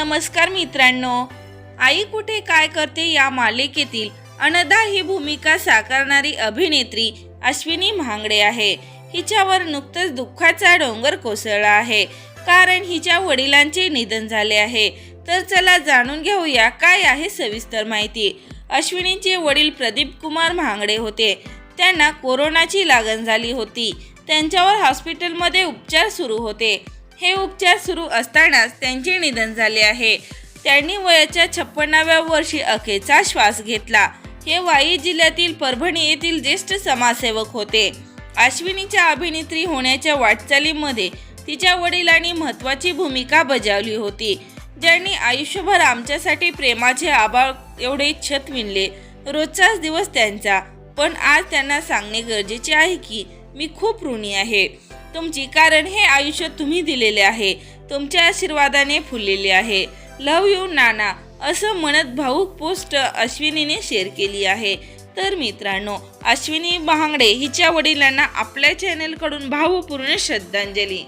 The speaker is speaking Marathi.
नमस्कार मित्रांनो, आई कुठे काय करते या मालिकेतील अनदा ही भूमिका साकारणारी अभिनेत्री अश्विनी महांगडे आहे। हिच्यावर नुकतंच दुःखाचा डोंगर कोसळला आहे, कारण हिच्या वडिलांचे निधन झाले आहे। तर चला जाणून घेऊया काय आहे सविस्तर माहिती। अश्विनीचे वडील प्रदीप कुमार महांगडे होते। त्यांना कोरोनाची लागण झाली होती। त्यांच्यावर हॉस्पिटलमध्ये उपचार सुरू होते। हे उपचार सुरू असतानाच त्यांचे निधन झाले आहे। त्यांनी वयाच्या 56व्या वर्षी अखेरचा श्वास घेतला। हे वाई जिल्ह्यातील परभणी येथील ज्येष्ठ समाजसेवक होते। अश्विनीच्या अभिनेत्री होण्याच्या वाटचालीमध्ये तिच्या वडिलांनी महत्त्वाची भूमिका बजावली होती, ज्यांनी आयुष्यभर आमच्यासाठी प्रेमाचे आभाळ एवढे छत विणले। रोजचाच दिवस त्यांचा, पण आज त्यांना सांगणे गरजेचे आहे की मी खूप ऋणी आहे तुमची, कारण हे आयुष्य तुम्ही दिलेले आहे, तुमच्या आशीर्वादाने फुललेले आहे। लव यू नाना, असं म्हणत भाऊक पोस्ट अश्विनीने शेअर केली आहे। तर मित्रांनो, अश्विनी महांगडे हिच्या वडिलांना आपल्या चॅनलकडून भावपूर्ण श्रद्धांजली।